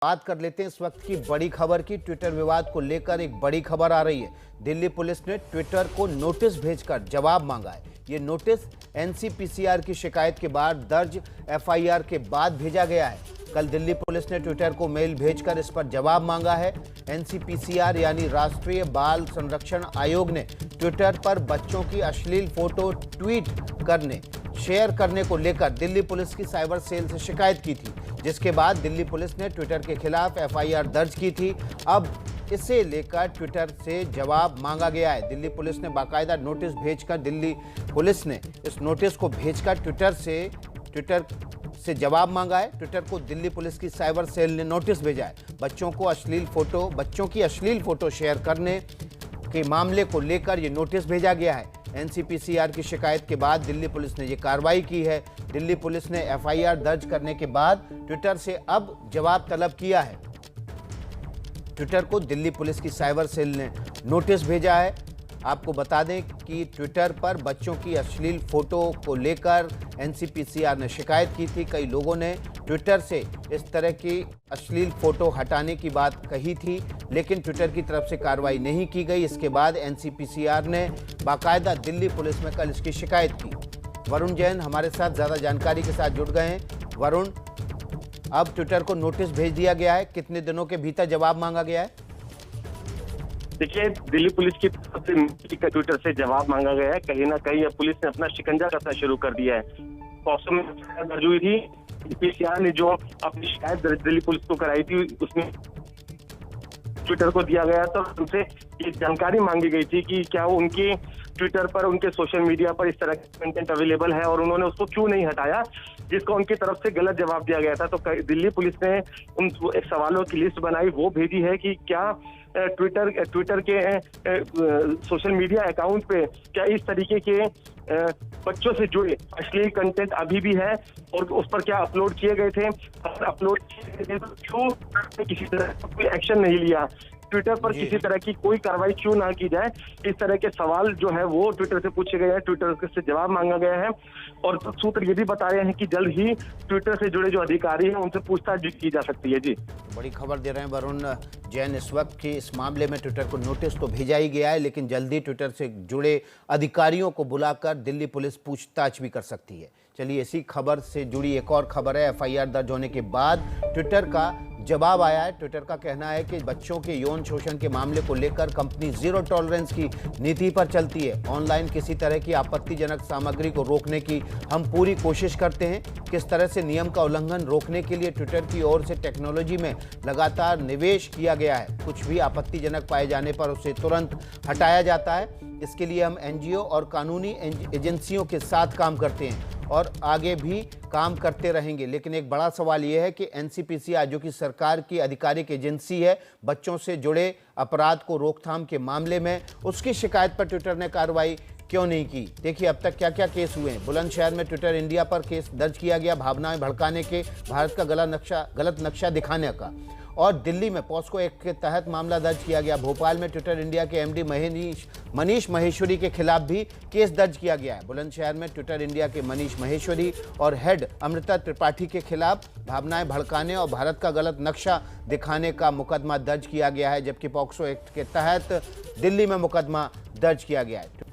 बात कर लेते हैं इस वक्त की बड़ी खबर की। ट्विटर विवाद को लेकर एक बड़ी खबर आ रही है। दिल्ली पुलिस ने ट्विटर को नोटिस भेजकर जवाब मांगा है। ये नोटिस एनसीपीसीआर की शिकायत के बाद दर्ज एफआईआर के बाद भेजा गया है। कल दिल्ली पुलिस ने ट्विटर को मेल भेजकर इस पर जवाब मांगा है। एनसीपीसीआर यानी राष्ट्रीय बाल संरक्षण आयोग ने ट्विटर पर बच्चों की अश्लील फोटो ट्वीट करने शेयर करने को लेकर दिल्ली पुलिस की साइबर सेल से शिकायत की थी, जिसके बाद दिल्ली पुलिस ने ट्विटर के खिलाफ एफआईआर दर्ज की थी। अब इसे लेकर ट्विटर से जवाब मांगा गया है। दिल्ली पुलिस ने बाकायदा नोटिस भेजकर इस नोटिस को भेजकर ट्विटर से जवाब मांगा है। ट्विटर को दिल्ली पुलिस की साइबर सेल ने नोटिस भेजा है। बच्चों की अश्लील फोटो शेयर करने के मामले को लेकर ये नोटिस भेजा गया है। एनसीपीसीआर की शिकायत के बाद दिल्ली पुलिस ने ये कार्रवाई की है। दिल्ली पुलिस ने एफआईआर दर्ज करने के बाद ट्विटर से अब जवाब तलब किया है। ट्विटर को दिल्ली पुलिस की साइबर सेल ने नोटिस भेजा है। आपको बता दें कि ट्विटर पर बच्चों की अश्लील फोटो को लेकर एनसीपीसीआर ने शिकायत की थी। कई लोगों ने ट्विटर से इस तरह की अश्लील फोटो हटाने की बात कही थी, लेकिन ट्विटर की तरफ से कार्रवाई नहीं की गई। इसके बाद एनसीपीसीआर ने बाकायदा दिल्ली पुलिस में कल इसकी शिकायत की। वरुण जैन हमारे साथ ज़्यादा जानकारी के साथ जुड़ गए हैं। वरुण, अब ट्विटर को नोटिस भेज दिया गया है, कितने दिनों के भीतर जवाब मांगा गया है? देखिए, दिल्ली पुलिस की तरफ से ट्विटर से जवाब मांगा गया है। कहीं ना कहीं अब पुलिस ने अपना शिकंजा कसना शुरू कर दिया है। पॉक्सो में दर्ज हुई थी। पीसीआर ने जो अपनी शिकायत दिल्ली पुलिस को कराई थी, उसमें ट्विटर को दिया गया था। उनसे ये जानकारी मांगी गई थी कि क्या उनके ट्विटर पर, उनके सोशल मीडिया पर इस तरह का कंटेंट अवेलेबल है और उन्होंने उसको क्यों नहीं हटाया, जिसका उनकी तरफ से गलत जवाब दिया गया था। तो दिल्ली पुलिस ने उन एक सवालों की लिस्ट बनाई, वो भेजी है कि क्या ट्विटर के सोशल मीडिया अकाउंट पे क्या इस तरीके के बच्चों से जुड़े अश्लील कंटेंट अभी भी है और उस पर क्या अपलोड किए गए थे। अगर अपलोड किए गए थे तो क्यों किसी तरह का कोई एक्शन नहीं लिया, ट्विटर पर किसी तरह की कोई कार्रवाई क्यों ना की जाए। इस तरह के सवाल जो है वो ट्विटर से पूछे गए हैं, ट्विटर से जवाब मांगा गया है। और सूत्र ये भी बता रहे हैं कि जल्द ही ट्विटर से जुड़े जो अधिकारी हैं उनसे पूछताछ की जा सकती है। जी, बड़ी खबर दे रहे हैं वरुण जैन इस वक्त की। इस मामले में ट्विटर को नोटिस तो भेजा ही गया है, लेकिन जल्दी ट्विटर से जुड़े अधिकारियों को बुलाकर दिल्ली पुलिस पूछताछ भी कर सकती है। चलिए, इसी खबर से जुड़ी एक और खबर है। एफआईआर दर्ज होने के बाद ट्विटर का जवाब आया है। ट्विटर का कहना है कि बच्चों के यौन शोषण के मामले को लेकर कंपनी जीरो टॉलरेंस की नीति पर चलती है। ऑनलाइन किसी तरह की आपत्तिजनक सामग्री को रोकने की हम पूरी कोशिश करते हैं। किस तरह से नियम का उल्लंघन रोकने के लिए ट्विटर की ओर से टेक्नोलॉजी में लगातार निवेश किया गया है। कुछ भी आपत्तिजनक पाए जाने पर उसे तुरंत हटाया जाता है। इसके लिए हम एनजीओ और कानूनी एजेंसियों के साथ काम करते हैं और आगे भी काम करते रहेंगे। लेकिन एक बड़ा सवाल यह है कि एनसीपीसीआर, जो कि सरकार की आधिकारिक एजेंसी है, बच्चों से जुड़े अपराध को रोकथाम के मामले में उसकी शिकायत पर ट्विटर ने कार्रवाई क्यों नहीं की। देखिए, अब तक क्या क्या केस हुए हैं। बुलंदशहर में ट्विटर इंडिया पर केस दर्ज किया गया भावनाएं भड़काने के, भारत का गलत नक्शा दिखाने का। और दिल्ली में पॉस्को एक्ट के तहत मामला दर्ज किया गया। भोपाल में ट्विटर इंडिया के एमडी मनीष महेश्वरी के खिलाफ भी केस दर्ज किया गया है। बुलंदशहर में ट्विटर इंडिया के मनीष महेश्वरी और हेड अमृता त्रिपाठी के खिलाफ भावनाएं भड़काने और भारत का गलत नक्शा दिखाने का मुकदमा दर्ज किया गया है, जबकि पॉक्सो एक्ट के तहत दिल्ली में मुकदमा दर्ज किया गया है।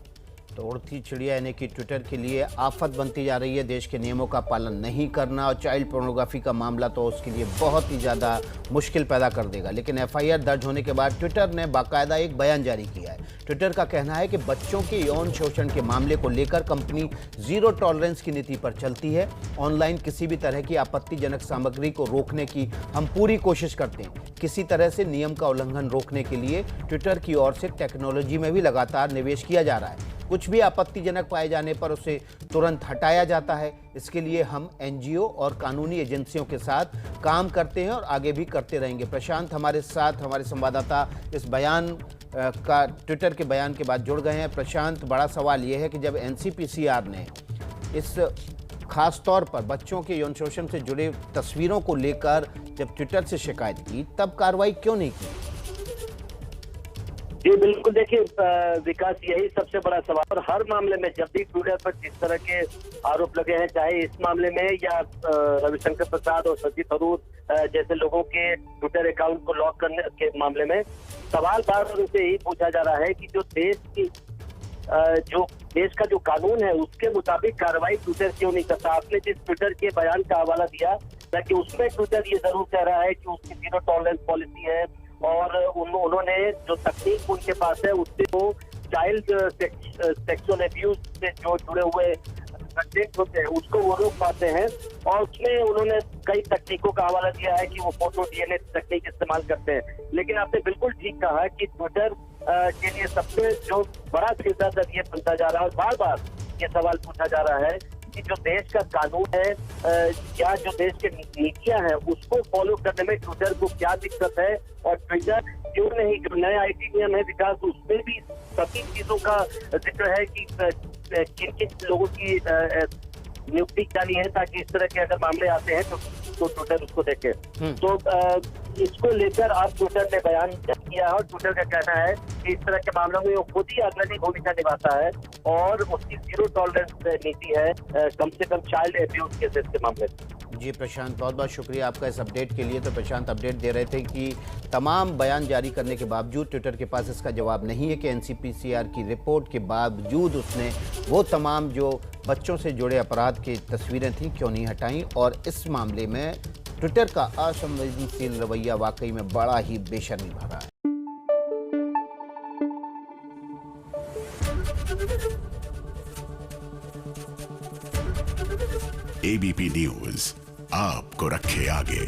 तो उड़ती चिड़िया यानी कि ट्विटर के लिए आफत बनती जा रही है। देश के नियमों का पालन नहीं करना और चाइल्ड पोर्नोग्राफी का मामला तो उसके लिए बहुत ही ज़्यादा मुश्किल पैदा कर देगा। लेकिन एफआईआर दर्ज होने के बाद ट्विटर ने बाकायदा एक बयान जारी किया है। ट्विटर का कहना है कि बच्चों के यौन शोषण के मामले को लेकर कंपनी जीरो टॉलरेंस की नीति पर चलती है। ऑनलाइन किसी भी तरह की आपत्तिजनक सामग्री को रोकने की हम पूरी कोशिश करते हैं। किसी तरह से नियम का उल्लंघन रोकने के लिए ट्विटर की ओर से टेक्नोलॉजी में भी लगातार निवेश किया जा रहा है। कुछ भी आपत्तिजनक पाए जाने पर उसे तुरंत हटाया जाता है। इसके लिए हम एनजीओ और कानूनी एजेंसियों के साथ काम करते हैं और आगे भी करते रहेंगे। प्रशांत हमारे साथ, हमारे संवाददाता, इस बयान का ट्विटर के बयान के बाद जुड़ गए हैं। प्रशांत, बड़ा सवाल यह है कि जब एनसीपीसीआर ने इस खास तौर पर बच्चों के यौन शोषण से जुड़े तस्वीरों को लेकर जब ट्विटर से शिकायत की, तब कार्रवाई क्यों नहीं की? जी बिल्कुल, देखिए विकास, यही सबसे बड़ा सवाल। और हर मामले में जब भी ट्विटर पर जिस तरह के आरोप लगे हैं, चाहे इस मामले में या रविशंकर प्रसाद और शशि थरूर जैसे लोगों के ट्विटर अकाउंट को लॉक करने के मामले में, सवाल बार बार उनसे यही पूछा जा रहा है कि जो देश का जो कानून है उसके मुताबिक कार्रवाई ट्विटर क्यों नहीं करता। आपने जिस ट्विटर के बयान का हवाला दिया, ताकि उसमें ट्विटर ये जरूर कह रहा है कि उसकी जीरो टॉलरेंस पॉलिसी है, और उन्होंने जो तकनीक उनके पास है उससे वो चाइल्ड सेक्सुअल अब्यूज से जो जुड़े हुए कंटेंट होते हैं उसको वो रोक पाते हैं। और उसमें उन्होंने कई तकनीकों का हवाला दिया है कि वो फोटो डीएनए तकनीक इस्तेमाल करते हैं। लेकिन आपने बिल्कुल ठीक कहा कि ट्विटर के लिए सबसे जो बड़ा चिंता दर ये बनता जा रहा है, और बार बार ये सवाल पूछा जा रहा है कि जो देश का कानून है या जो देश के नीतियां हैं उसको फॉलो करने में ट्विटर को क्या दिक्कत है, और ट्विटर क्यों नहीं, जो नए आईटी नियम है विकास, उसमें भी सभी चीजों का जिक्र है कि किन किन लोगों की नियुक्ति करनी है, ताकि इस तरह के अगर मामले आते हैं तो ट्विटर उसको देखे। तो इसको लेकर अब ट्विटर ने बयान किया है, और ट्विटर का कहना है कि इस तरह के मामलों में वो खुद ही अग्रणी भूमिका निभाता है, और उसकी जीरो टॉलरेंस नीति है कम से कम चाइल्ड एब्यूज केसेस के मामले में। जी प्रशांत, बहुत बहुत शुक्रिया आपका इस अपडेट के लिए। तो प्रशांत अपडेट दे रहे थे कि तमाम बयान जारी करने के बावजूद ट्विटर के पास इसका जवाब नहीं है कि एनसीपीसीआर की रिपोर्ट के बावजूद उसने वो तमाम जो बच्चों से जुड़े अपराध की तस्वीरें थीं क्यों नहीं हटाई। और इस मामले में ट्विटर का असंवेदनशील रवैया वाकई में बड़ा ही बेशर्मी भरा है। एबीपी न्यूज आपको रखे आगे।